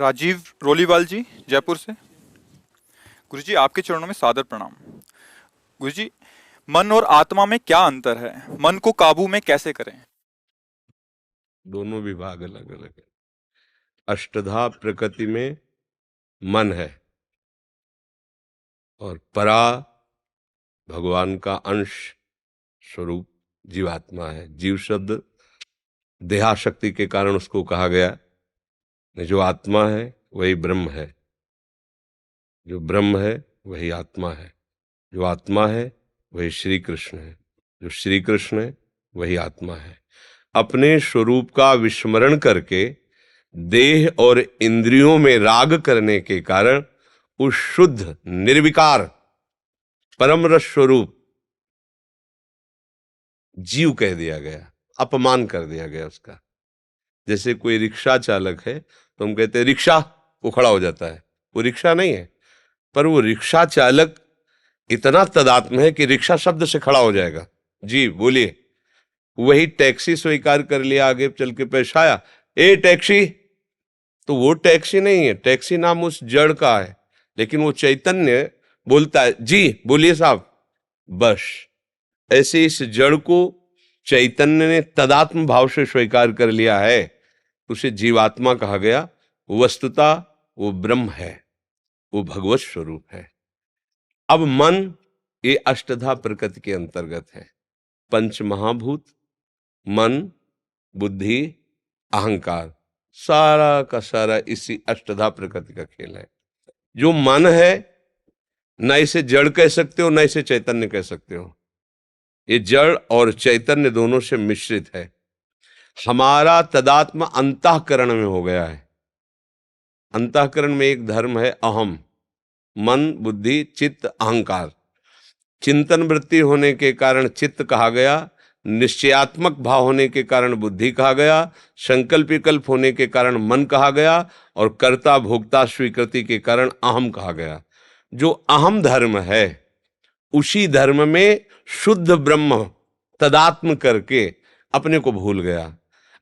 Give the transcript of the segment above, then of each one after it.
राजीव रोलीवाल जी, जयपुर से। गुरुजी, आपके चरणों में सादर प्रणाम। गुरुजी, मन और आत्मा में क्या अंतर है? मन को काबू में कैसे करें? दोनों विभाग अलग अलग है। अष्टधा प्रकृति में मन है और परा भगवान का अंश स्वरूप जीवात्मा है। जीव शब्द देहाशक्ति के कारण उसको कहा गया। जो आत्मा है वही ब्रह्म है, जो ब्रह्म है वही आत्मा है, जो आत्मा है वही श्री कृष्ण है, जो श्री कृष्ण है वही आत्मा है। अपने स्वरूप का विस्मरण करके देह और इंद्रियों में राग करने के कारण उस शुद्ध निर्विकार परम रस स्वरूप जीव कह दिया गया, अपमान कर दिया गया उसका। जैसे कोई रिक्शा चालक है तो हम कहते हैं रिक्शा, वो खड़ा हो जाता है। वो रिक्शा नहीं है, पर वो रिक्शा चालक इतना तदात्म है कि रिक्शा शब्द से खड़ा हो जाएगा। जी बोलिए। वही टैक्सी स्वीकार कर लिया, आगे चल के पेश आया, ए टैक्सी, तो वो टैक्सी नहीं है, टैक्सी नाम उस जड़ का है, लेकिन वो चैतन्य बोलता है जी बोलिए साहब, बस। ऐसे इस जड़ को चैतन्य ने तदात्म भाव से स्वीकार कर लिया है, उसे जीवात्मा कहा गया। वस्तुतः वो ब्रह्म है, वो भगवत स्वरूप है। अब मन ये अष्टधा प्रकृति के अंतर्गत है। पंच महाभूत, मन, बुद्धि, अहंकार, सारा का सारा इसी अष्टधा प्रकृति का खेल है। जो मन है, न इसे जड़ कह सकते हो, न इसे चैतन्य कह सकते हो। ये जड़ और चैतन्य दोनों से मिश्रित है। हमारा तदात्म अंतःकरण में हो गया है। अंतःकरण में एक धर्म है अहम, मन, बुद्धि, चित्त, अहंकार। चिंतन वृत्ति होने के कारण चित्त कहा गया, निश्चयात्मक भाव होने के कारण बुद्धि कहा गया, संकल्प विकल्प होने के कारण मन कहा गया, और कर्ता भोक्ता स्वीकृति के कारण अहम कहा गया। जो अहम धर्म है उसी धर्म में शुद्ध ब्रह्म तदात्म करके अपने को भूल गया।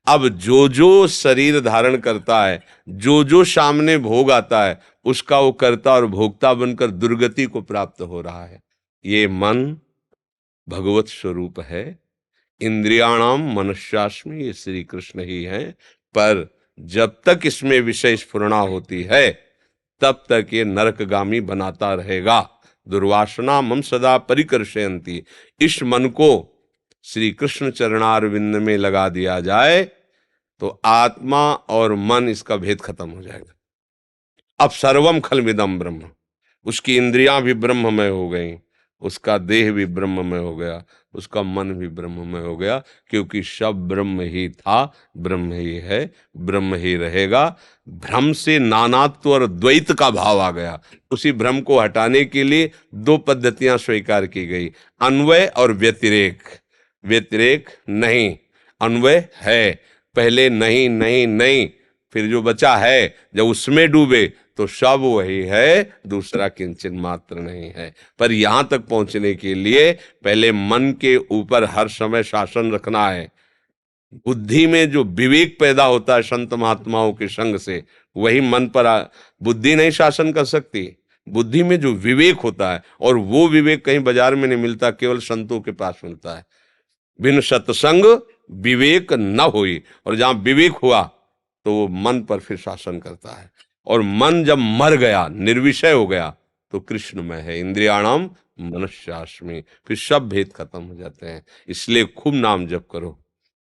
अब जो जो शरीर धारण करता है, जो जो सामने भोग आता है, उसका वो कर्ता और भोक्ता बनकर दुर्गति को प्राप्त हो रहा है। ये मन भगवत स्वरूप है। इंद्रियाणाम मनुष्यास्मि, ये श्री कृष्ण ही है। पर जब तक इसमें विषय स्फुरणा होती है तब तक ये नरकगामी बनाता रहेगा। दुर्वासना मम सदा परिकर्षयन्ति। इस मन को श्री कृष्ण चरणारविंद में लगा दिया जाए तो आत्मा और मन, इसका भेद खत्म हो जाएगा। अब सर्वम खलमिदम ब्रह्म, उसकी इंद्रियां भी ब्रह्ममय हो गई, उसका देह भी ब्रह्ममय हो गया, उसका मन भी ब्रह्ममय हो गया, क्योंकि सब ब्रह्म ही था, ब्रह्म ही है, ब्रह्म ही रहेगा। भ्रम से नानात्व और द्वैत का भाव आ गया। उसी भ्रम को हटाने के लिए दो पद्धतियां स्वीकार की गई, अन्वय और व्यतिरेक। व्यतिरेक नहीं, अन्वय है। पहले नहीं नहीं नहीं, फिर जो बचा है जब उसमें डूबे तो सब वही है, दूसरा किंचन मात्र नहीं है। पर यहां तक पहुंचने के लिए पहले मन के ऊपर हर समय शासन रखना है। बुद्धि में जो विवेक पैदा होता है संत महात्माओं के संग से, वही मन पर बुद्धि नहीं शासन कर सकती। बुद्धि में जो विवेक होता है, और वो विवेक कहीं बाजार में नहीं मिलता, केवल संतों के पास मिलता है। बिन सत्संग विवेक न होई, और जहां विवेक हुआ तो वो मन पर फिर शासन करता है। और मन जब मर गया, निर्विषय हो गया, तो कृष्ण में है। इंद्रियाणाम मनुष्यास्मि, फिर सब भेद खत्म हो जाते हैं। इसलिए खूब नाम जप करो,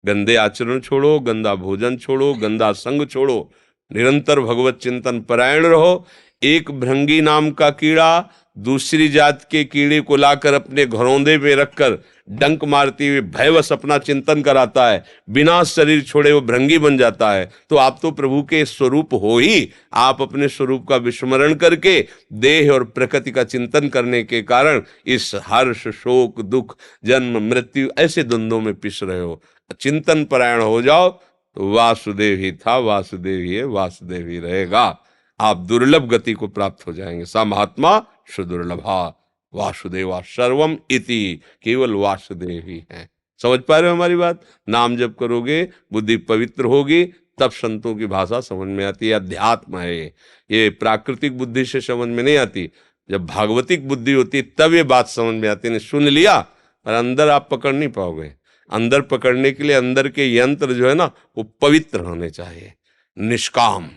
गंदे आचरण छोड़ो, गंदा भोजन छोड़ो, गंदा संग छोड़ो, निरंतर भगवत चिंतन परायण रहो। एक भृंगी नाम का कीड़ा दूसरी जात के कीड़े को लाकर अपने घरौंदे में रखकर डंक मारती हुई भयवश अपना चिंतन कराता है, बिना शरीर छोड़े वो भृंगी बन जाता है। तो आप तो प्रभु के स्वरूप हो ही। आप अपने स्वरूप का विस्मरण करके देह और प्रकृति का चिंतन करने के कारण इस हर्ष, शोक, दुख, जन्म, मृत्यु ऐसे द्वंद्वों में पिस रहे हो। चिंतन परायण हो जाओ तो वासुदेव ही था, वासुदेव ही है, वासुदेव ही रहेगा। आप दुर्लभ गति को प्राप्त हो जाएंगे। सा महात्मा सुदुर्लभा वासुदेवा सर्वम इति, केवल वासुदेव ही है। समझ पा रहे हो हमारी बात? नाम जप करोगे, बुद्धि पवित्र होगी, तब संतों की भाषा समझ में आती है। अध्यात्म है ये प्राकृतिक बुद्धि से समझ में नहीं आती। जब भागवतिक बुद्धि होती है तब ये बात समझ में आती है। ने सुन लिया और अंदर आप पकड़ नहीं पाओगे। अंदर पकड़ने के लिए अंदर के यंत्र जो है ना वो पवित्र होने चाहिए, निष्काम।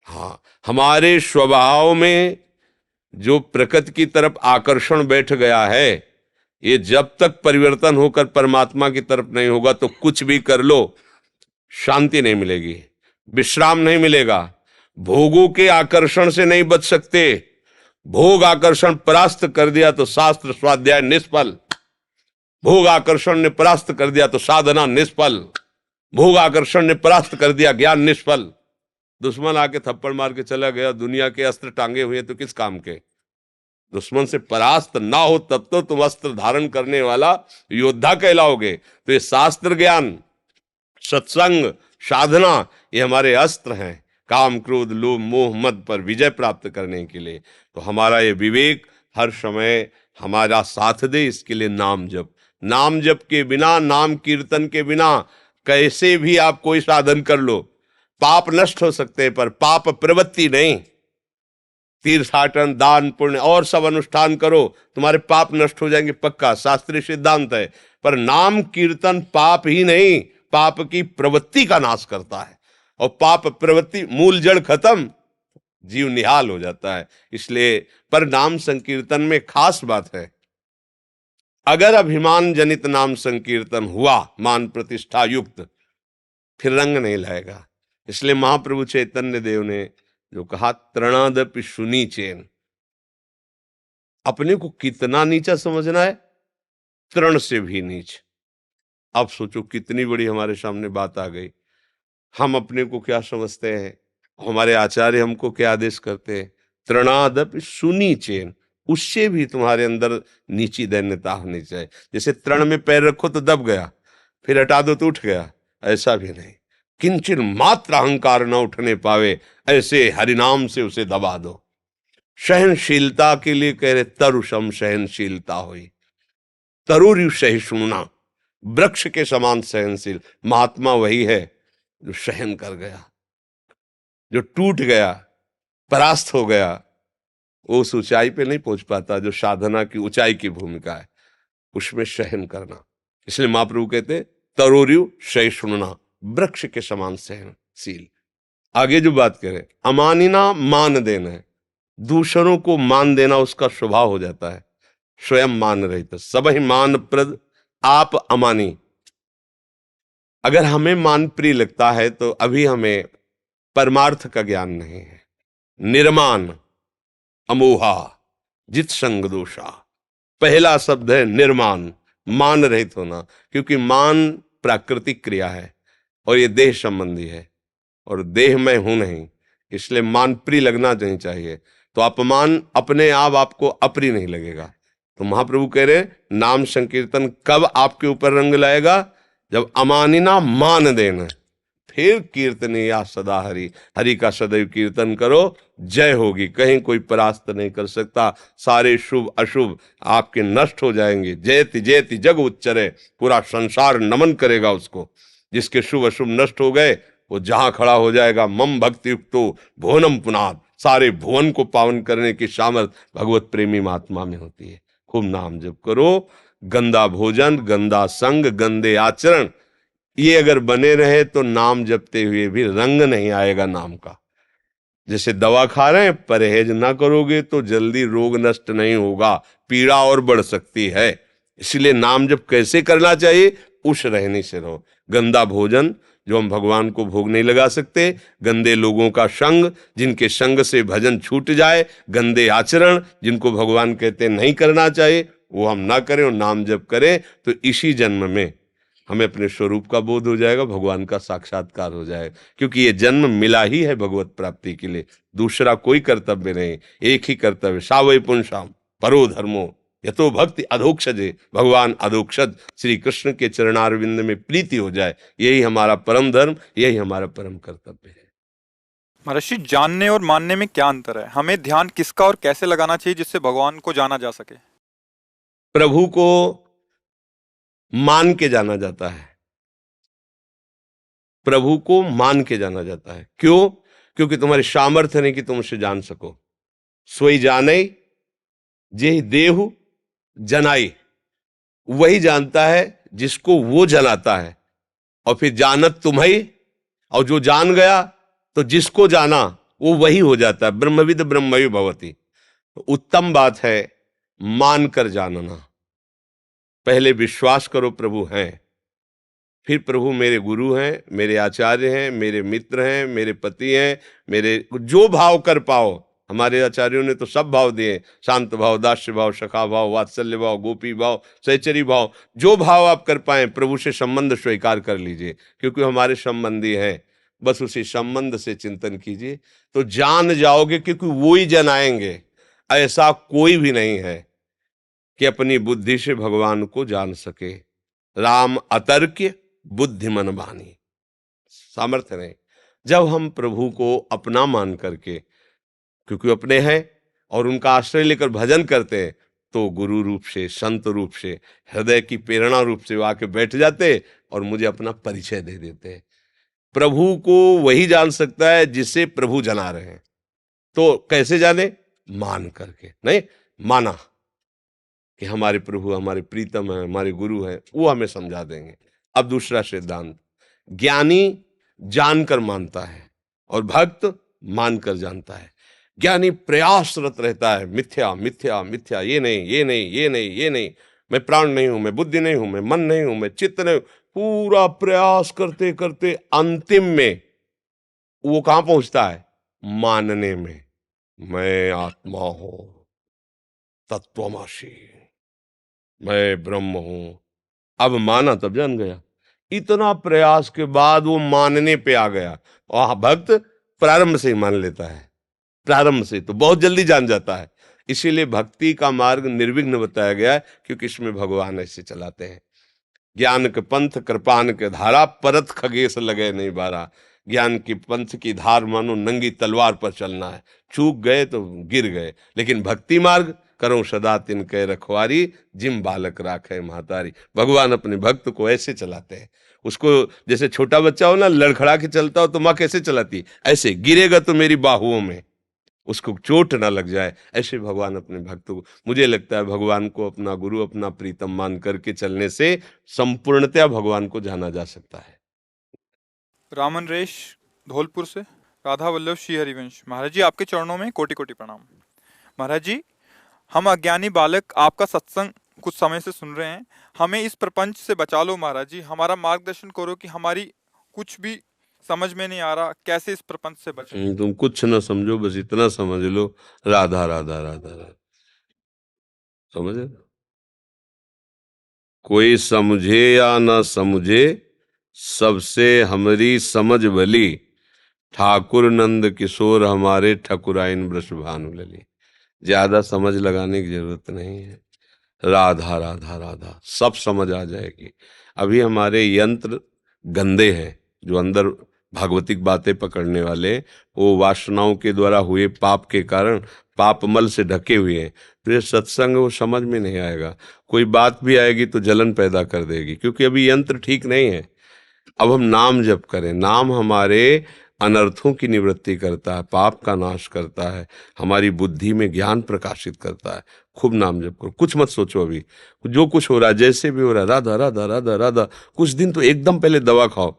हाँ, हमारे स्वभाव में जो प्रकृति की तरफ आकर्षण बैठ गया है, ये जब तक परिवर्तन होकर परमात्मा की तरफ नहीं होगा तो कुछ भी कर लो, शांति नहीं मिलेगी, विश्राम नहीं मिलेगा। भोगों के आकर्षण से नहीं बच सकते। भोग आकर्षण परास्त कर दिया तो शास्त्र स्वाध्याय निष्फल। भोग आकर्षण ने परास्त कर दिया तो साधना निष्फल। भोग आकर्षण ने परास्त कर दिया ज्ञान निष्फल। दुश्मन आके थप्पड़ मार के चला गया, दुनिया के अस्त्र टांगे हुए तो किस काम के। दुश्मन से परास्त ना हो तब तो तुम अस्त्र धारण करने वाला योद्धा कहलाओगे। तो ये शास्त्र ज्ञान, सत्संग, साधना, ये हमारे अस्त्र हैं काम क्रोध लोभ मोह मद पर विजय प्राप्त करने के लिए। तो हमारा ये विवेक हर समय हमारा साथ दे, इसके लिए नाम जप। नाम जप के बिना, नाम कीर्तन के बिना कैसे भी आप कोई साधन कर लो, पाप नष्ट हो सकते हैं पर पाप प्रवृत्ति नहीं। तीर्थाटन दान पुण्य और सब अनुष्ठान करो, तुम्हारे पाप नष्ट हो जाएंगे पक्का, शास्त्रीय सिद्धांत है। पर नाम कीर्तन पाप ही नहीं, पाप की प्रवृत्ति का नाश करता है। और पाप प्रवृत्ति मूल जड़ खत्म, जीव निहाल हो जाता है। इसलिए पर नाम संकीर्तन में खास बात है, अगर अभिमान जनित नाम संकीर्तन हुआ मान प्रतिष्ठा युक्त, फिर रंग नहीं लाएगा। इसलिए महाप्रभु चैतन्य देव ने जो कहा तृणादपि सुनी चेन, अपने को कितना नीचा समझना है, तृण से भी नीच। अब सोचो कितनी बड़ी हमारे सामने बात आ गई। हम अपने को क्या समझते हैं, हमारे आचार्य हमको क्या आदेश करते हैं, तृणादपि सुनी चेन, उससे भी तुम्हारे अंदर नीची दैन्यता होनी चाहिए। जैसे तृण में पैर रखो तो दब गया, फिर हटा दो तो उठ गया, ऐसा भी नहीं। किंचित मात्र अहंकार न उठने पावे, ऐसे हरिनाम से उसे दबा दो। सहनशीलता के लिए कह रहे तरुषम सहनशीलता हुई। तरुर्यु सहिष्णुना, वृक्ष के समान सहनशील। महात्मा वही है जो सहन कर गया, जो टूट गया, परास्त हो गया। वो उस ऊंचाई पे नहीं पहुंच पाता जो साधना की ऊंचाई की भूमिका है, उसमें सहन करना। इसलिए महाप्रभु कहते तरोर्यु सहिष्णुना, वृक्ष के समान सहनशील। आगे जो बात करें, अमानिना मान देना है, दूसरों को मान देना उसका स्वभाव हो जाता है। स्वयं मान रहित सब ही मान प्रद, आप अमानी। अगर हमें मान प्रिय लगता है तो अभी हमें परमार्थ का ज्ञान नहीं है। निर्मान अमोहा जित संग दोषा, पहला शब्द है निर्मान, मान रहित होना। क्योंकि मान प्राकृतिक क्रिया है और ये देह संबंधी है और देह में हूं नहीं, इसलिए मान प्रिय लगना नहीं चाहिए। तो अपमान अपने आप आपको अप्रिय नहीं लगेगा। तो महाप्रभु कह रहे नाम संकीर्तन कब आपके ऊपर रंग लाएगा, जब अमानिना मान देना। फिर कीर्तने या सदा हरि, हरि का सदैव कीर्तन करो, जय होगी, कहीं कोई परास्त नहीं कर सकता। सारे शुभ अशुभ आपके नष्ट हो जाएंगे। जयति जयति जग उच्चरे, पूरा संसार नमन करेगा उसको। जिसके शुभ अशुभ नष्ट हो गए वो जहां खड़ा हो जाएगा, मम भक्ति युक्तो भुवनम पुनाद, सारे भुवन को पावन करने की सामर्थ्य भगवत प्रेमी महात्मा में होती है। खूब नाम जप करो। गंदा भोजन, गंदा संग, गंदे आचरण, ये अगर बने रहे तो नाम जपते हुए भी रंग नहीं आएगा नाम का। जैसे दवा खा रहे हैं, परहेज ना करोगे तो जल्दी रोग नष्ट नहीं होगा, पीड़ा और बढ़ सकती है। इसलिए नाम जप कैसे करना चाहिए, उस रहने से रहो। गंदा भोजन जो हम भगवान को भोग नहीं लगा सकते, गंदे लोगों का संग जिनके संग से भजन छूट जाए, गंदे आचरण जिनको भगवान कहते नहीं करना चाहिए, वो हम ना करें और नाम जप करें। तो इसी जन्म में हमें अपने स्वरूप का बोध हो जाएगा, भगवान का साक्षात्कार हो जाएगा। क्योंकि ये जन्म मिला ही है भगवत प्राप्ति के लिए, दूसरा कोई कर्तव्य नहीं, एक ही कर्तव्य। सावै पुंसाम परो धर्मो यतो भक्ति अधोक्षजे, भगवान अधोक्षज श्री कृष्ण के चरणारविंद में प्रीति हो जाए, यही हमारा परम धर्म, यही हमारा परम कर्तव्य है। महर्षि, जानने और मानने में क्या अंतर है? हमें ध्यान किसका और कैसे लगाना चाहिए जिससे भगवान को जाना जा सके? प्रभु को मान के जाना जाता है, प्रभु को मान के जाना जाता है। क्यों? क्योंकि तुम्हारी सामर्थ्य नहीं कि तुम उसे जान सको। सोई जाने जे देहु जनाई, वही जानता है जिसको वो जनाता है, और फिर जानत तुम्हें, और जो जान गया तो जिसको जाना वो वही हो जाता है। ब्रह्मविद ब्रह्मवि भवति। तो उत्तम बात है मानकर जानना। पहले विश्वास करो प्रभु हैं, फिर प्रभु मेरे गुरु हैं, मेरे आचार्य हैं, मेरे मित्र हैं, मेरे पति हैं, मेरे जो भाव कर पाओ। हमारे आचार्यों ने तो सब भाव दिए, शांत भाव, दास्य भाव, सखा भाव, वात्सल्य भाव, गोपी भाव, सहचरी भाव। जो भाव आप कर पाए प्रभु से संबंध स्वीकार कर लीजिए, क्योंकि हमारे संबंधी हैं। बस उसी संबंध से चिंतन कीजिए तो जान जाओगे, क्योंकि वो ही जनाएंगे। ऐसा कोई भी नहीं है कि अपनी बुद्धि से भगवान को जान सके। राम अतर्क्य बुद्धिमन बानी, सामर्थ्य नहीं। जब हम प्रभु को अपना मान करके, क्योंकि अपने हैं और उनका आश्रय लेकर भजन करते हैं, तो गुरु रूप से, संत रूप से, हृदय की प्रेरणा रूप से वो आके बैठ जाते और मुझे अपना परिचय दे देते हैं। प्रभु को वही जान सकता है जिसे प्रभु जना रहे हैं। तो कैसे जाने? मान करके। नहीं माना कि हमारे प्रभु हमारे प्रीतम हैं, हमारे गुरु हैं, वो हमें समझा देंगे। अब दूसरा सिद्धांत, ज्ञानी जानकर मानता है और भक्त मानकर जानता है। ज्ञानी प्रयासरत रहता है, मिथ्या मिथ्या मिथ्या, ये नहीं ये नहीं ये नहीं ये नहीं, मैं प्राण नहीं हूं, मैं बुद्धि नहीं हूं, मैं मन नहीं हूं, मैं चित्त नहीं हूं। पूरा प्रयास करते करते अंतिम में वो कहां पहुंचता है? मानने में, मैं आत्मा हूं, तत्वमसि, मैं ब्रह्म हूं। अब माना तब जान गया। इतना प्रयास के बाद वो मानने पे आ गया। और भक्त प्रारंभ से ही मान लेता है, प्रारंभ से तो बहुत जल्दी जान जाता है। इसीलिए भक्ति का मार्ग निर्विघ्न बताया गया है, क्योंकि इसमें भगवान ऐसे चलाते हैं। ज्ञान के पंथ कृपान के धारा, परत खगेश लगे नहीं बारा। ज्ञान की पंथ की धार मानो नंगी तलवार पर चलना है, चूक गए तो गिर गए। लेकिन भक्ति मार्ग करो सदा तिनके रखवारी, जिम बालक राखे महतारी। भगवान अपने भक्त को ऐसे चलाते हैं। उसको जैसे छोटा बच्चा हो ना, लड़खड़ा के चलता हो तो माँ कैसे चलाती? ऐसे, गिरेगा तो मेरी बाहुओं में, उसको चोट ना लग जाए। ऐसे भगवान अपने भक्तों को, मुझे लगता है भगवान को अपना गुरु, अपना प्रीतम मान करके चलने से संपूर्णतया भगवान को जाना जा सकता है। रामन रेश धौलपुर से, राधा वल्लभ श्री हरिवंश। महाराज जी आपके चरणों में कोटि कोटि प्रणाम। महाराज जी, हम अज्ञानी बालक आपका सत्संग कुछ समय से सुन रहे हैं। हमें इस प्रपंच से बचा लो महाराज जी, हमारा मार्गदर्शन करो कि हमारी कुछ भी समझ में नहीं आ रहा, कैसे इस प्रपंच से बचें। तुम कुछ ना समझो, बस इतना समझ लो, राधा राधा राधा राधा, समझे? कोई समझे या ना समझे, सबसे हमारी समझ भली। ठाकुर नंद किशोर हमारे ठकुराइन वृषभानु लली। ज्यादा समझ लगाने की जरूरत नहीं है। राधा राधा राधा सब समझ आ जाएगी। अभी हमारे यंत्र गंदे हैं, जो अंदर भागवतिक बातें पकड़ने वाले, वो वासनाओं के द्वारा हुए पाप के कारण पापमल से ढके हुए हैं। तो ये सत्संग वो समझ में नहीं आएगा। कोई बात भी आएगी तो जलन पैदा कर देगी, क्योंकि अभी यंत्र ठीक नहीं है। अब हम नाम जप करें। नाम हमारे अनर्थों की निवृत्ति करता है, पाप का नाश करता है, हमारी बुद्धि में ज्ञान प्रकाशित करता है। खूब नाम जप करो, कुछ मत सोचो। अभी जो कुछ हो रहा है, जैसे भी हो रहा है, राधा राधा राधा राधा। कुछ दिन तो एकदम पहले दवा खाओ,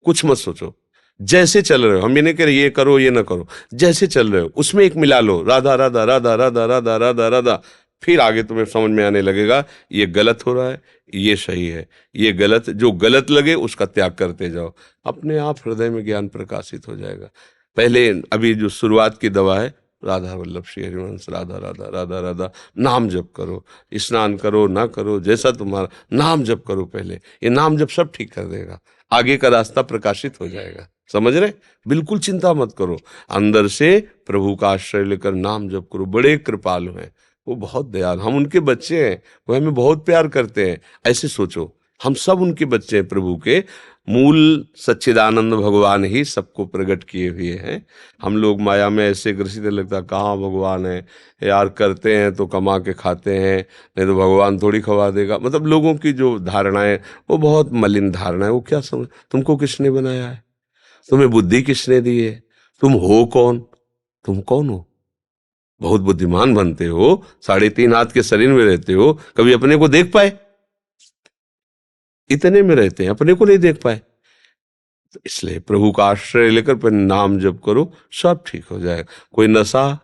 कुछ मत सोचो। जैसे चल रहे हो, हम ये नहीं कह रहे ये करो ये ना करो, जैसे चल रहे हो उसमें एक मिला लो, राधा राधा राधा राधा राधा राधा राधा। फिर आगे तुम्हें समझ में आने लगेगा ये गलत हो रहा है, ये सही है, ये गलत। जो गलत लगे उसका त्याग करते जाओ, अपने आप हृदय में ज्ञान प्रकाशित हो जाएगा। पहले अभी जो शुरुआत की दवा है, राधा वल्लभ श्री हरिवंश, राधा राधा राधा राधा, नाम जप करो। स्नान करो ना करो, जैसा तुम्हारा, नाम जप करो पहले। ये नाम जप सब ठीक कर देगा, आगे का रास्ता प्रकाशित हो जाएगा। समझ रहे? बिल्कुल चिंता मत करो, अंदर से प्रभु का आश्रय लेकर नाम जप करो। बड़े कृपालु हैं वो, बहुत दयालु। हम उनके बच्चे हैं, वो हमें बहुत प्यार करते हैं। ऐसे सोचो, हम सब उनके बच्चे हैं। प्रभु के मूल सच्चिदानंद भगवान ही सबको प्रकट किए हुए हैं। हम लोग माया में ऐसे ग्रसित, लगता कहाँ भगवान है यार, करते हैं तो कमा के खाते हैं, नहीं तो भगवान थोड़ी खवा देगा। मतलब लोगों की जो धारणाएं वो बहुत मलिन धारणा है। वो क्या समझ, तुमको किसने बनाया है? तुम्हें बुद्धि किसने दी है? तुम हो कौन? तुम कौन हो? बहुत बुद्धिमान बनते हो, 3.5 हाथ के शरीर में रहते हो, कभी अपने को देख पाए? इतने में रहते हैं, अपने को नहीं देख पाए। तो इसलिए प्रभु का आश्रय लेकर फिर नाम जप करो, सब ठीक हो जाएगा। कोई नशा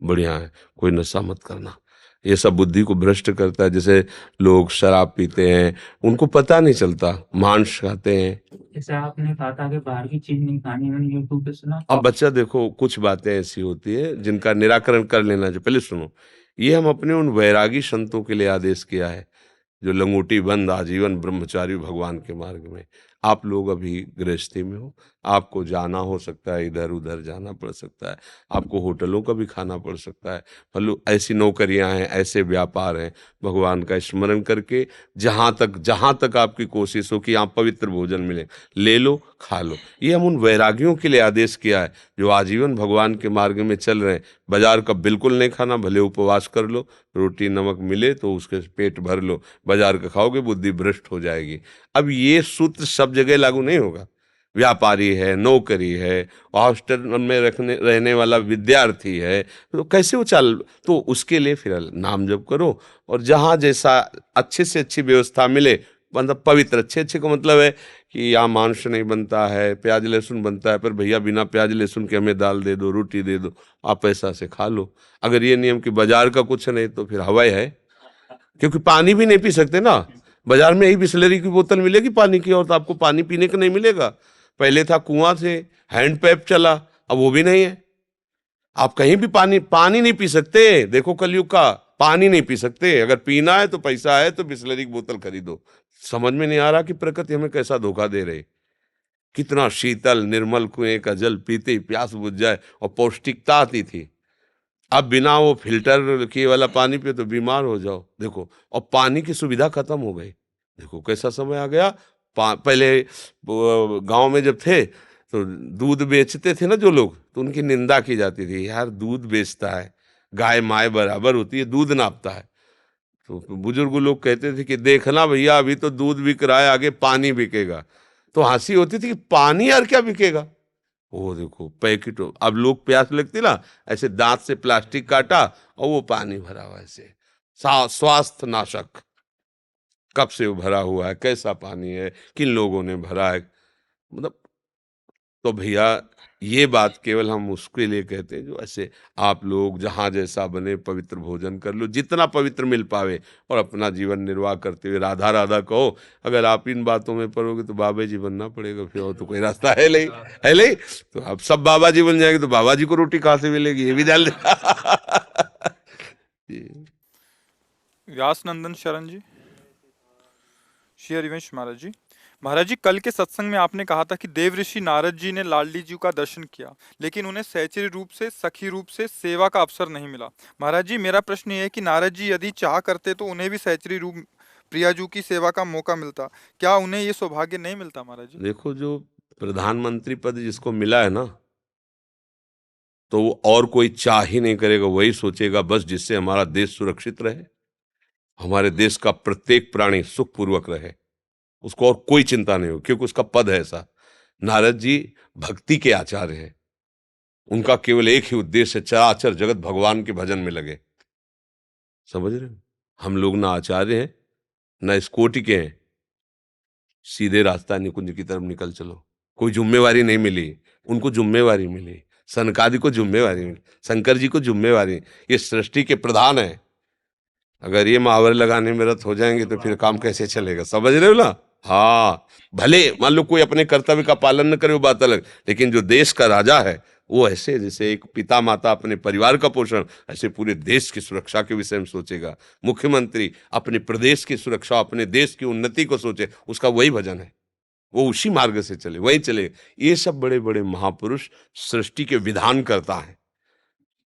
बढ़िया है, कोई नशा मत करना, ये सब बुद्धि को भ्रष्ट करता है। जैसे लोग शराब पीते हैं, उनको पता नहीं चलता, मांस खाते हैं। जैसे आपने कहा था कि बाहर की चीज नहीं खानी, मैंने यूट्यूब पे सुना। अब बच्चा देखो, कुछ बातें ऐसी होती है जिनका निराकरण कर लेना चाहिए। पहले सुनो, ये हम अपने उन वैरागी संतों के लिए आदेश किया है जो लंगोटी बंद आजीवन ब्रह्मचारी भगवान के मार्ग में। आप लोग अभी गृहस्थी में हो, आपको जाना हो सकता है, इधर उधर जाना पड़ सकता है, आपको होटलों का भी खाना पड़ सकता है, मतलब ऐसी नौकरियां हैं, ऐसे व्यापार हैं। भगवान का स्मरण करके जहां तक आपकी कोशिश हो कि आप पवित्र भोजन मिले, ले लो, खा लो। ये हम उन वैरागियों के लिए आदेश किया है जो आजीवन भगवान के मार्ग में चल रहे हैं। बाजार का बिल्कुल नहीं खाना, भले उपवास कर लो, रोटी नमक मिले तो उसके पेट भर लो, बाजार का खाओगे बुद्धि भ्रष्ट हो जाएगी। अब ये सूत्र सब जगह लागू नहीं होगा। व्यापारी है, नौकरी है, हॉस्टल में रहने वाला विद्यार्थी है, तो कैसे वो चल, तो उसके लिए फिर नाम जप करो। और जहाँ जैसा अच्छे से अच्छी व्यवस्था मिले, मतलब पवित्र, अच्छे अच्छे का मतलब है कि यहाँ मांस नहीं बनता है, प्याज लहसुन बनता है, पर भैया बिना प्याज लहसुन के हमें दाल दे दो, रोटी दे दो, आप ऐसा से खा लो। अगर ये नियम कि बाजार का कुछ नहीं तो फिर हवाई है, क्योंकि पानी भी नहीं पी सकते ना। बाजार में यही बिस्लरी की बोतल मिलेगी पानी की, और तो आपको पानी पीने का नहीं मिलेगा। पहले था कुआं से हैंड पैप चला, अब वो भी नहीं है। आप कहीं भी पानी पानी नहीं पी सकते। देखो कलयुग का, पानी नहीं पी सकते। अगर पीना है तो पैसा है तो बिस्लरी की बोतल खरीदो। समझ में नहीं आ रहा कि प्रकृति हमें कैसा धोखा दे रही। कितना शीतल निर्मल कुएं का जल पीते ही प्यास बुझ जाए और पौष्टिकता आती थी। अब बिना वो फिल्टर किए वाला पानी पिए तो बीमार हो जाओ। देखो, और पानी की सुविधा खत्म हो गई। देखो कैसा समय आ गया। पहले गांव में जब थे तो दूध बेचते थे ना जो लोग, तो उनकी निंदा की जाती थी, यार दूध बेचता है, गाय माय बराबर होती है, दूध नापता है। तो बुजुर्ग लोग कहते थे कि देखना भैया, अभी तो दूध बिक रहा है, आगे पानी बिकेगा। तो हंसी होती थी कि पानी यार क्या बिकेगा। वो देखो पैकेट, अब लोग प्यास लगती ना, ऐसे दांत से प्लास्टिक काटा और वो पानी भरा हुआ ऐसे, स्वास्थ्य नाशक। कब से वो भरा हुआ है, कैसा पानी है, किन लोगों ने भरा है, मतलब। तो भैया ये बात केवल हम उसके लिए कहते हैं जो ऐसे आप लोग जहाँ जैसा बने पवित्र भोजन कर लो, जितना पवित्र मिल पावे, और अपना जीवन निर्वाह करते हुए राधा राधा कहो। अगर आप इन बातों में पड़ोगे तो बाबा जी बनना पड़ेगा, फिर और तो कोई रास्ता है नहीं, है नहीं। तो आप सब बाबा जी बन जाएंगे तो बाबा जी को रोटी कहाँ से मिलेगी, ये भी ध्यान जी। व्यास नंदन शरण जी, श्री हरिवंश महाराज जी। महाराज जी, कल के सत्संग में आपने कहा था कि देव ऋषि नारद जी ने लाडली जी का दर्शन किया, लेकिन उन्हें सहचरी रूप से, सखी रूप से सेवा का अवसर नहीं मिला। महाराज जी, मेरा प्रश्न ये है कि नारद जी यदि चाह करते तो उन्हें भी सहचरी रूप प्रियाजू की सेवा का मौका मिलता, क्या उन्हें ये सौभाग्य नहीं मिलता महाराज जी? देखो, जो प्रधानमंत्री पद जिसको मिला है ना, तो वो और कोई चाह ही नहीं करेगा, वही सोचेगा बस जिससे हमारा देश सुरक्षित रहे, हमारे देश का प्रत्येक प्राणी सुखपूर्वक रहे, उसको और कोई चिंता नहीं हो, क्योंकि उसका पद है ऐसा। नारद जी भक्ति के आचार्य हैं, उनका केवल एक ही उद्देश्य है, चराचर जगत भगवान के भजन में लगे। समझ रहे हो? हम लोग ना आचार्य हैं ना इस कोटि के हैं, सीधे रास्ता निकुंज की तरफ निकल चलो। कोई जिम्मेवारी नहीं मिली, उनको जिम्मेवारी मिली, सनकादि को जिम्मेवारी मिली, शंकर जी को जिम्मेवारी। ये सृष्टि के प्रधान है, अगर ये मुहावरे लगाने में रत हो जाएंगे तो फिर काम कैसे चलेगा, समझ रहे हो ना। हाँ, भले मान लो कोई अपने कर्तव्य का पालन न करे वो बात अलग, लेकिन जो देश का राजा है वो ऐसे, जैसे एक पिता माता अपने परिवार का पोषण, ऐसे पूरे देश की सुरक्षा के विषय में सोचेगा। मुख्यमंत्री अपने प्रदेश की सुरक्षा, अपने देश की उन्नति को सोचे, उसका वही भजन है, वो उसी मार्ग से चले, वही चले। ये सब बड़े बड़े महापुरुष सृष्टि के विधान करता है,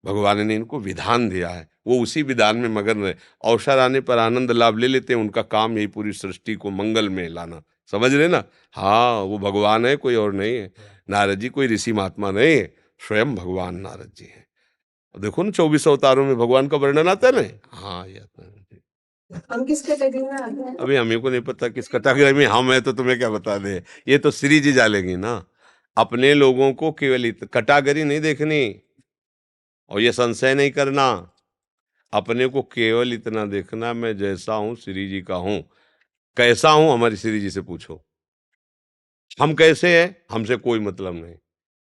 भगवान ने इनको विधान दिया है, वो उसी विधान में मगन रहे। अवसर आने पर आनंद लाभ ले लेते हैं, उनका काम यही पूरी सृष्टि को मंगल में लाना। समझ रहे ना। हाँ, वो भगवान है, कोई और नहीं है। नारद जी कोई ऋषि महात्मा नहीं है, स्वयं भगवान नारद जी है। देखो ना 24 अवतारों में भगवान का वर्णन आता है ना। हाँ, ये आता है। हम किस कैटेगरी में आते हैं? अभी हमें को नहीं पता किस कैटेगरी में हम है, तो तुम्हें क्या बता दे, ये तो श्री जी जानेंगी ना। अपने लोगों को केवल कटागरी नहीं देखनी और ये संशय नहीं करना, अपने को केवल इतना देखना मैं जैसा हूं श्री जी का हूं। कैसा हूं हमारी श्री जी से पूछो। हम कैसे हैं हमसे कोई मतलब नहीं।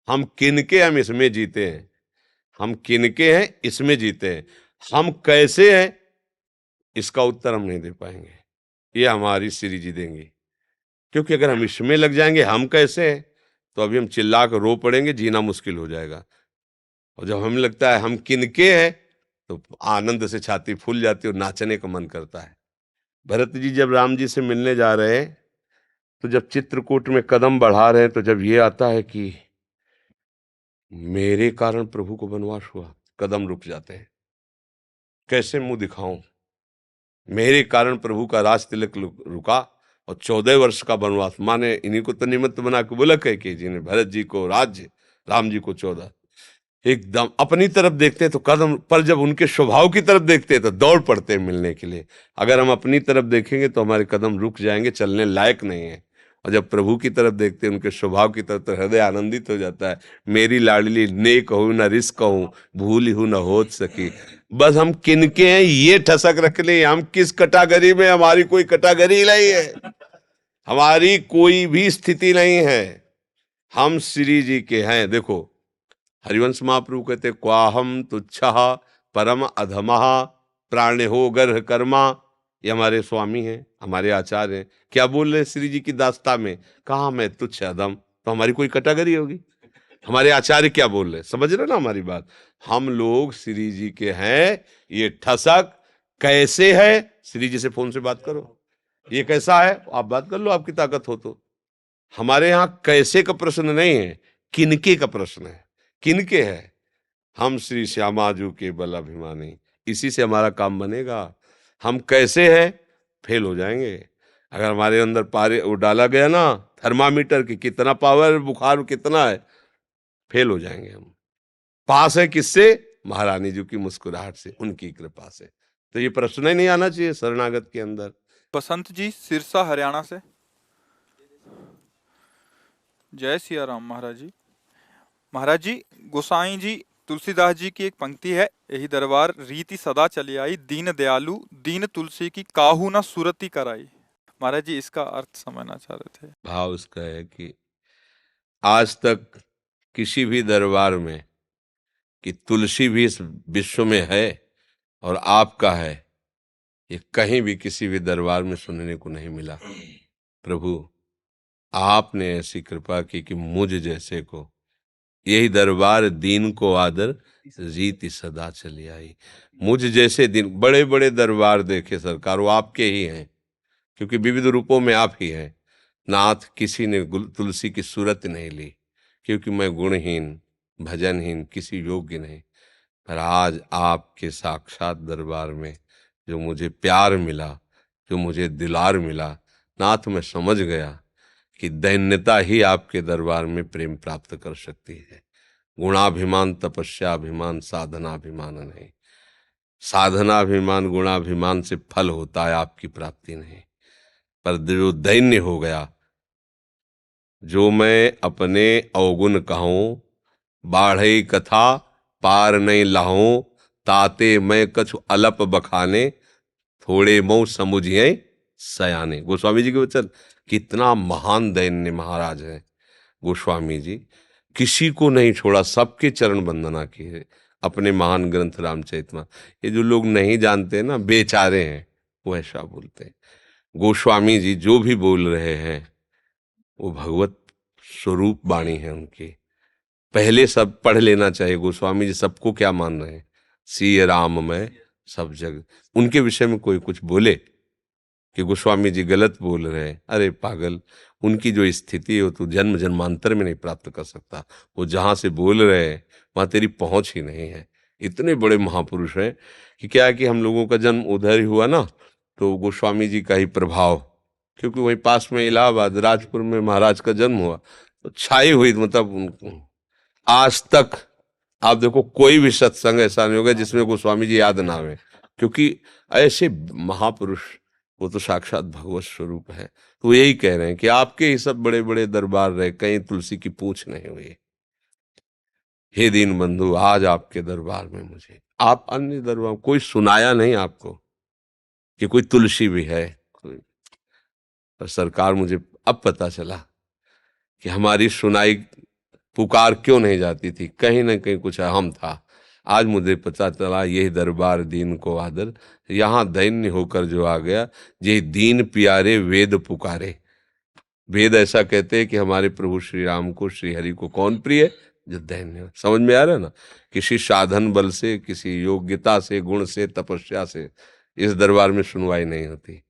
हम किनके हम इसमें जीते हैं, हम किनके हैं इसमें जीते हैं। हम कैसे हैं इसका उत्तर हम नहीं दे पाएंगे, ये हमारी श्री जी देंगी। क्योंकि अगर हम इसमें लग जाएंगे हम कैसे हैं तो अभी हम चिल्ला कर रो पड़ेंगे, जीना मुश्किल हो जाएगा। और जब हमें लगता है हम किनके हैं तो आनंद से छाती फूल जाती है और नाचने का मन करता है। भरत जी जब राम जी से मिलने जा रहे हैं तो जब चित्रकूट में कदम बढ़ा रहे हैं तो जब ये आता है कि मेरे कारण प्रभु को वनवास हुआ, कदम रुक जाते हैं। कैसे मुंह दिखाऊं, मेरे कारण प्रभु का राज तिलक रुका और 14 वर्ष का वनवास। माने इन्हीं को तो निमित्त बना के बोला कैकेयी जी ने, भरत जी को राज्य, राम जी को 14। एकदम अपनी तरफ देखते हैं तो कदम, पर जब उनके स्वभाव की तरफ देखते हैं तो दौड़ पड़ते हैं मिलने के लिए। अगर हम अपनी तरफ देखेंगे तो हमारे कदम रुक जाएंगे, चलने लायक नहीं है। और जब प्रभु की तरफ देखते हैं, उनके स्वभाव की तरफ, तो हृदय आनंदित हो जाता है। मेरी लाडली नेक हूं न रिस्क हूं, भूल हूं न हो सकी। बस हम किनके हैं ये ठसक रख ले, हम किस कैटेगरी में, हमारी कोई कैटेगरी नहीं है, हमारी कोई भी स्थिति नहीं है, हम श्री जी के हैं। देखो हरिवंश महाप्रभु कहते क्वाहम तुच्छः परम अधमः प्राण्यो गर्ह कर्मा। ये हमारे स्वामी हैं, हमारे आचार्य हैं। क्या बोल रहे श्री जी की दास्ता में, कहा मैं तुच्छ अधम, तो हमारी कोई कैटेगरी होगी। हमारे आचार्य क्या बोल रहे, समझ रहे ना हमारी बात। हम लोग श्री जी के हैं। ये ठसक कैसे है, श्री जी से फोन से बात करो, ये कैसा है आप बात कर लो, आपकी ताकत हो तो। हमारे यहाँ कैसे का प्रश्न नहीं है, किनके का प्रश्न है। किनके है, हम श्री श्यामाजू के बल अभिमानी, इसी से हमारा काम बनेगा। हम कैसे हैं फेल हो जाएंगे। अगर हमारे अंदर पारे वो डाला गया ना थर्मामीटर की, कितना पावर, बुखार कितना है, फेल हो जाएंगे हम। पास है किससे, महारानी जी की मुस्कुराहट से, उनकी कृपा से। तो ये प्रश्न ही नहीं आना चाहिए शरणागत के अंदर। बसंत जी सिरसा हरियाणा से। जय सिया राम महाराज जी। महाराज जी गोसाई जी तुलसीदास जी की एक पंक्ति है, यही दरबार रीति सदा चली आई, दीन दयालु दीन तुलसी की काहू ना सुरती कराई। महाराज जी इसका अर्थ समझना चाह रहे थे। भाव उसका है कि आज तक किसी भी दरबार में कि तुलसी भी इस विश्व में है और आपका है, ये कहीं भी किसी भी दरबार में सुनने को नहीं मिला। प्रभु आपने ऐसी कृपा की कि मुझ जैसे को, यही दरबार दीन को आदर रीति सदा चली आई। मुझ जैसे दिन, बड़े बड़े दरबार देखे सरकार, वो आपके ही हैं, क्योंकि विविध रूपों में आप ही हैं। नाथ किसी ने तुलसी की सूरत नहीं ली, क्योंकि मैं गुणहीन भजनहीन किसी योग्य नहीं। पर आज आपके साक्षात दरबार में जो मुझे प्यार मिला, जो मुझे दुलार मिला, नाथ मैं समझ गया कि दैन्यता ही आपके दरबार में प्रेम प्राप्त कर सकती है। गुणाभिमान तपस्याभिमान साधनाभिमान नहीं। साधनाभिमान गुणाभिमान से फल होता है, आपकी प्राप्ति नहीं। पर जो दैन्य हो गया, जो मैं अपने अवगुण कहूं, बाढ़ई कथा पार नहीं लाहूं, ताते मैं कछु अलप बखाने, थोड़े मऊ समुझिए सयाने। गोस्वामी जी के वचन। कितना महान दैन्य महाराज है गोस्वामी जी, किसी को नहीं छोड़ा, सबके चरण वंदना की है अपने महान ग्रंथ रामचरितमानस। ये जो लोग नहीं जानते ना, बेचारे हैं, वो ऐसा बोलते हैं। गोस्वामी जी जो भी बोल रहे हैं वो भगवत स्वरूप वाणी है उनकी। पहले सब पढ़ लेना चाहिए। गोस्वामी जी सबको क्या मान रहे हैं, सिय राम में सब जग। उनके विषय में कोई कुछ बोले कि गोस्वामी जी गलत बोल रहे हैं, अरे पागल, उनकी जो स्थिति है वो तो जन्म जन्मांतर में नहीं प्राप्त कर सकता। वो जहां से बोल रहे हैं वहां तेरी पहुंच ही नहीं है। इतने बड़े महापुरुष हैं कि क्या है कि हम लोगों का जन्म उधर ही हुआ ना, तो गोस्वामी जी का ही प्रभाव, क्योंकि वहीं पास में इलाहाबाद राजपुर में महाराज का जन्म हुआ, तो छाई हुई, मतलब आज तक आप देखो कोई भी सत्संग ऐसा नहीं होगा जिसमें गोस्वामी जी याद ना आवे, क्योंकि ऐसे महापुरुष वो तो साक्षात भगवत स्वरूप है। तो यही कह रहे हैं कि आपके ही सब बड़े बड़े दरबार रहे, कहीं तुलसी की पूछ नहीं हुई। हे दीन बंधु, आज आपके दरबार में मुझे, आप अन्य दरबार कोई सुनाया नहीं आपको कि कोई तुलसी भी है कोई। पर सरकार, मुझे अब पता चला कि हमारी सुनाई पुकार क्यों नहीं जाती थी, कहीं ना कहीं कुछ अहम था। आज मुझे पता चला यही दरबार दीन को आदर, यहाँ दैन्य होकर जो आ गया, ये दीन प्यारे वेद पुकारे। वेद ऐसा कहते हैं कि हमारे प्रभु श्री राम को, श्री हरि को कौन प्रिय है? जो दैन्य हो। समझ में आ रहा है ना? किसी साधन बल से, किसी योग्यता से, गुण से, तपस्या से इस दरबार में सुनवाई नहीं होती।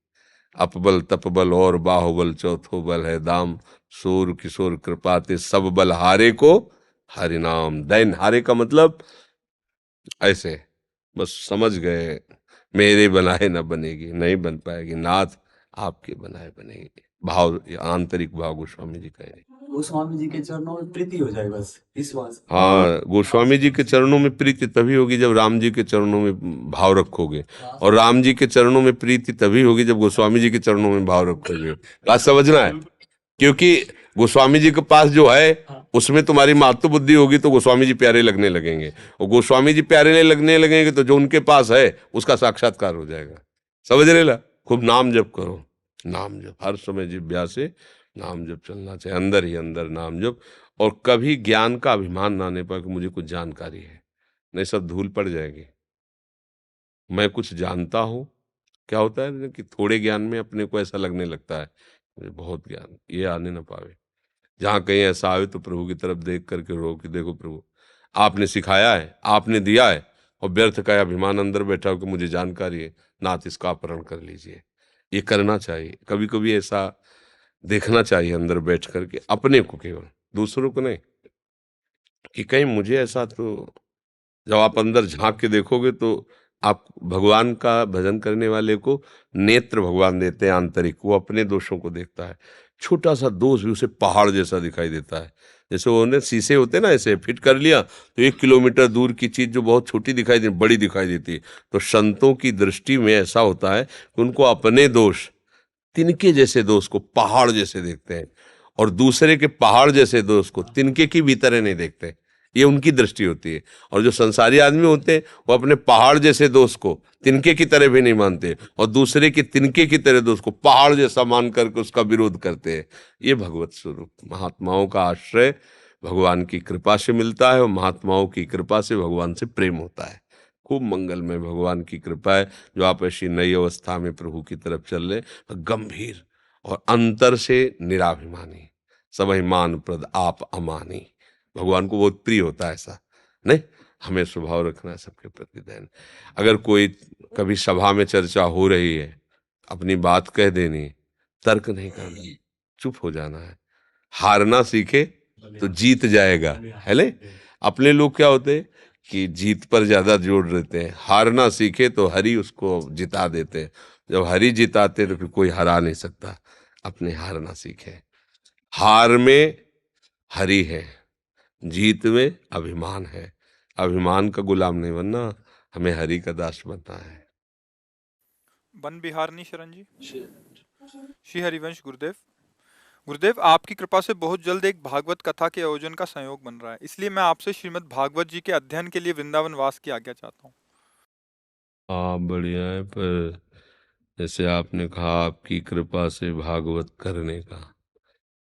अपबल तपबल और बाहुबल चौथो बल है दाम, सूर किशोर कृपाते सब बल हारे को हरि नाम। दैन हारे का मतलब ऐसे, बस समझ गए, मेरे बनाए न बनेगी, नहीं बन पाएगी नाथ, आपके बनाए बनेगी। भाव, आंतरिक भाव गोस्वामी जी कह रहे हैं। गोस्वामी जी के चरणों में प्रीति हो जाए, बस विश्वास। हाँ, गोस्वामी जी के चरणों में प्रीति तभी होगी जब राम जी के चरणों में भाव रखोगे, और राम जी के चरणों में प्रीति तभी होगी जब गोस्वामी जी के चरणों में भाव रखोगे। बात समझना है, क्योंकि गोस्वामी जी के पास जो है उसमें तुम्हारी मातृ बुद्धि होगी तो गोस्वामी जी प्यारे लगने लगेंगे, और गोस्वामी जी प्यारे लगने लगेंगे तो जो उनके पास है उसका साक्षात्कार हो जाएगा। समझ रहे ला? खूब नाम जप करो, नाम जप हर समय जिह्वा से नाम जप चलना चाहिए, अंदर ही अंदर नाम जप। और कभी ज्ञान का अभिमान ना आने पाए कि मुझे कुछ जानकारी है, नहीं, सब धूल पड़ जाएगी। मैं कुछ जानता हूँ, क्या होता है ना कि थोड़े ज्ञान में अपने को ऐसा लगने लगता है मुझे बहुत ज्ञान, ये आने ना पावे। जहाँ कहीं ऐसा आवे तो प्रभु की तरफ देख करके रो कि देखो प्रभु, आपने सिखाया है, आपने दिया है, और व्यर्थ का अभिमान अंदर बैठा हो कि मुझे जानकारी है, नाथ इसका अपहरण कर लीजिए। ये करना चाहिए, कभी कभी ऐसा देखना चाहिए अंदर बैठ करके, अपने को केवल, दूसरों को नहीं, कि कहीं मुझे ऐसा तो। जब आप अंदर झांक के देखोगे तो आप भगवान का भजन करने वाले को नेत्र भगवान देते हैं आंतरिक, वो अपने दोषों को देखता है। छोटा सा दोष भी उसे पहाड़ जैसा दिखाई देता है। जैसे वो ने शीशे होते ना, ऐसे फिट कर लिया तो 1 किलोमीटर दूर की चीज जो बहुत छोटी दिखाई दे बड़ी दिखाई देती है। तो संतों की दृष्टि में ऐसा होता है कि उनको अपने दोष, तिनके जैसे दोष को पहाड़ जैसे देखते हैं, और दूसरे के पहाड़ जैसे दोष को तिनके की भी तरह नहीं देखते। ये उनकी दृष्टि होती है। और जो संसारी आदमी होते हैं वो अपने पहाड़ जैसे दोष को तिनके की तरह भी नहीं मानते, और दूसरे के तिनके की तरह दोष को पहाड़ जैसा मान करके उसका विरोध करते हैं। ये भगवत स्वरूप, महात्माओं का आश्रय भगवान की कृपा से मिलता है, और महात्माओं की कृपा से भगवान से प्रेम होता है। खूब मंगल में भगवान की कृपा है जो आप ऐसी नई अवस्था में प्रभु की तरफ चल रहे, गंभीर और अंतर से निराभिमानी, सब मान प्रद आप अमानी। भगवान को बहुत प्रिय होता है ऐसा, नहीं, हमें स्वभाव रखना है सबके प्रति दैन। अगर कोई कभी सभा में चर्चा हो रही है, अपनी बात कह देनी, तर्क नहीं करना, चुप हो जाना है। हारना सीखे तो जीत जाएगा, है ले? अपने लोग क्या होते हैं कि जीत पर ज्यादा जोर देते हैं, हारना सीखे तो हरि उसको जिता देते हैं। जब हरि जिताते तो फिर कोई हरा नहीं सकता। अपने हारना सीखे, हार में हरि है, जीत में अभिमान है। अभिमान का गुलाम नहीं बनना, हमें हरि का दास बनना है। वन बिहारनी शरण जी। श्री हरिवंश गुरुदेव। गुरुदेव, आपकी कृपा से बहुत जल्द एक भागवत कथा के आयोजन का संयोग बन रहा है, इसलिए मैं आपसे श्रीमद् भागवत जी के अध्ययन के लिए वृंदावन वास की आज्ञा चाहता हूँ। हाँ, बढ़िया है, पर जैसे आपने कहा आपकी कृपा से भागवत करने का,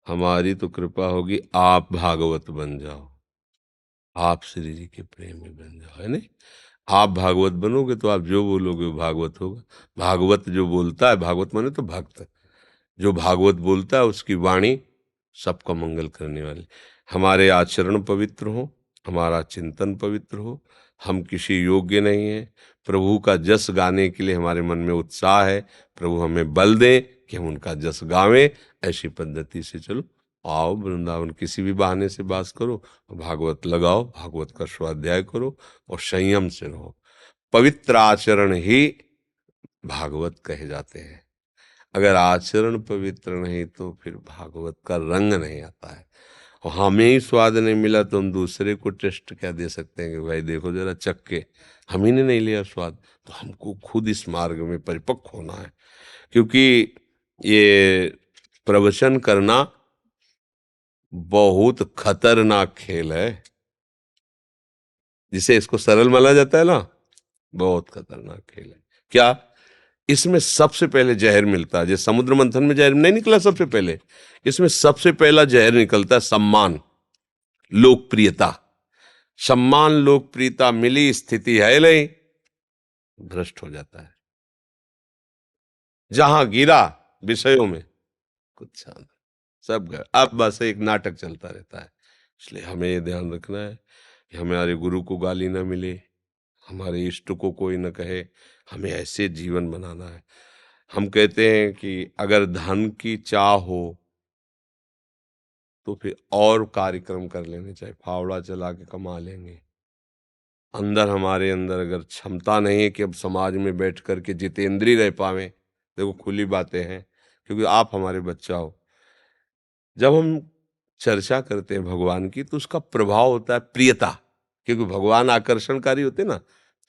हमारी तो कृपा होगी आप भागवत बन जाओ, आप श्री जी के प्रेम में बन जाओ, है नहीं? आप भागवत बनोगे तो आप जो बोलोगे वो भागवत होगा। भागवत जो बोलता है, भागवत माने तो भक्त, जो भागवत बोलता है उसकी वाणी सबका मंगल करने वाली। हमारे आचरण पवित्र हो, हमारा चिंतन पवित्र हो, हम किसी योग्य नहीं हैं, प्रभु का जस गाने के लिए हमारे मन में उत्साह है, प्रभु हमें बल दें कि हम उनका जस गावें। ऐसी पद्धति से चलो, आओ वृंदावन किसी भी बहाने से बास करो, भागवत लगाओ, भागवत का स्वाध्याय करो, और संयम से रहो। पवित्र आचरण ही भागवत कहे जाते हैं। अगर आचरण पवित्र नहीं तो फिर भागवत का रंग नहीं आता है। और हमें ही स्वाद नहीं मिला तो हम दूसरे को टेस्ट क्या दे सकते हैं कि भाई देखो जरा चख के, हम ही ने नहीं लिया स्वाद। तो हमको खुद इस मार्ग में परिपक्व होना है, क्योंकि ये प्रवचन करना बहुत खतरनाक खेल है। जिसे इसको सरल माना जाता है ना, बहुत खतरनाक खेल है। क्या? इसमें सबसे पहले जहर मिलता है। जैसे समुद्र मंथन में जहर नहीं निकला सबसे पहले, इसमें सबसे पहला जहर निकलता है सम्मान, लोकप्रियता। सम्मान लोकप्रियता मिली, स्थिति है नहीं, भ्रष्ट हो जाता है। जहां गिरा विषयों में कुछ सब गए। अब बस एक नाटक चलता रहता है। इसलिए हमें ये ध्यान रखना है कि हमारे गुरु को गाली न मिले, हमारे इष्ट को कोई न कहे, हमें ऐसे जीवन बनाना है। हम कहते हैं कि अगर धन की चाह हो तो फिर और कार्यक्रम कर लेने चाहिए, फावड़ा चला के कमा लेंगे। हमारे अंदर अगर क्षमता नहीं है कि अब समाज में बैठ कर के जितेंद्रीय रह पावे, देखो खुली बातें हैं, क्योंकि आप हमारे बच्चा हो। जब हम चर्चा करते हैं भगवान की तो उसका प्रभाव होता है प्रियता, क्योंकि भगवान आकर्षणकारी होते ना,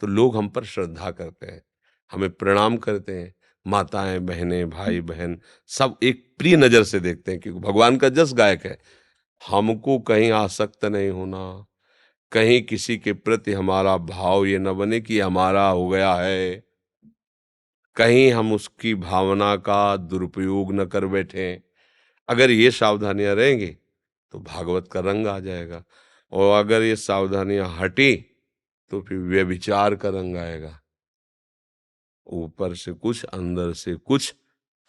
तो लोग हम पर श्रद्धा करते हैं, हमें प्रणाम करते हैं। माताएं, बहनें, भाई बहन सब एक प्रिय नजर से देखते हैं, क्योंकि भगवान का जस गायक है। हमको कहीं आसक्त नहीं होना, कहीं किसी के प्रति हमारा भाव ये न बने कि हमारा हो गया है, कहीं हम उसकी भावना का दुरुपयोग न कर बैठे। अगर ये सावधानियां रहेंगी तो भागवत का रंग आ जाएगा, और अगर ये सावधानियां हटी तो फिर व्यभिचार का रंग आएगा। ऊपर से कुछ अंदर से कुछ,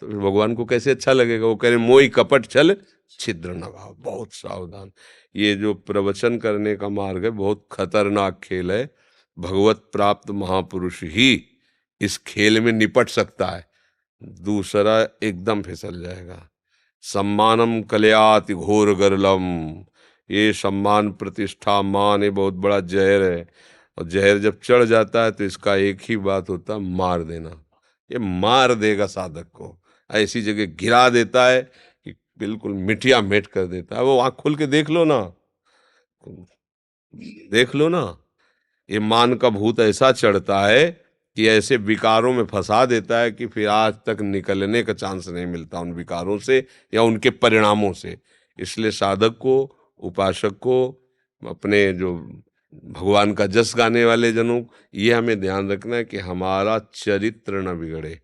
तो फिर भगवान को कैसे अच्छा लगेगा? वो कह रहे मोहि कपट छल छिद्र न भाव। बहुत सावधान। ये जो प्रवचन करने का मार्ग है बहुत खतरनाक खेल है। भगवत प्राप्त महापुरुष ही इस खेल में निपट सकता है, दूसरा एकदम फिसल जाएगा। सम्मानम कलयाति घोर गरलम, ये सम्मान प्रतिष्ठा मान ये बहुत बड़ा जहर है, और जहर जब चढ़ जाता है तो इसका एक ही बात होता है, मार देना। ये मार देगा साधक को, ऐसी जगह गिरा देता है कि बिल्कुल मिटिया मेट कर देता है। वो आंख खोल के देख लो ना, देख लो ना, ये मान का भूत ऐसा चढ़ता है कि ऐसे विकारों में फंसा देता है कि फिर आज तक निकलने का चांस नहीं मिलता उन विकारों से या उनके परिणामों से। इसलिए साधक को, उपासक को, अपने जो भगवान का जस गाने वाले जनों, ये हमें ध्यान रखना है कि हमारा चरित्र न बिगड़े।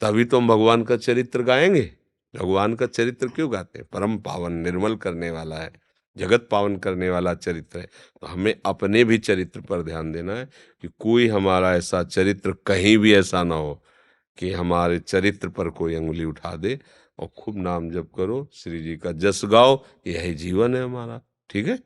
तभी तो हम भगवान का चरित्र गाएंगे। भगवान का चरित्र क्यों गाते हैं? परम पावन, निर्मल करने वाला है, जगत पावन करने वाला चरित्र है। तो हमें अपने भी चरित्र पर ध्यान देना है कि कोई हमारा ऐसा चरित्र कहीं भी ऐसा ना हो कि हमारे चरित्र पर कोई अंगुली उठा दे। और खूब नाम जप करो, श्री जी का जस गाओ, यही जीवन है हमारा। ठीक है।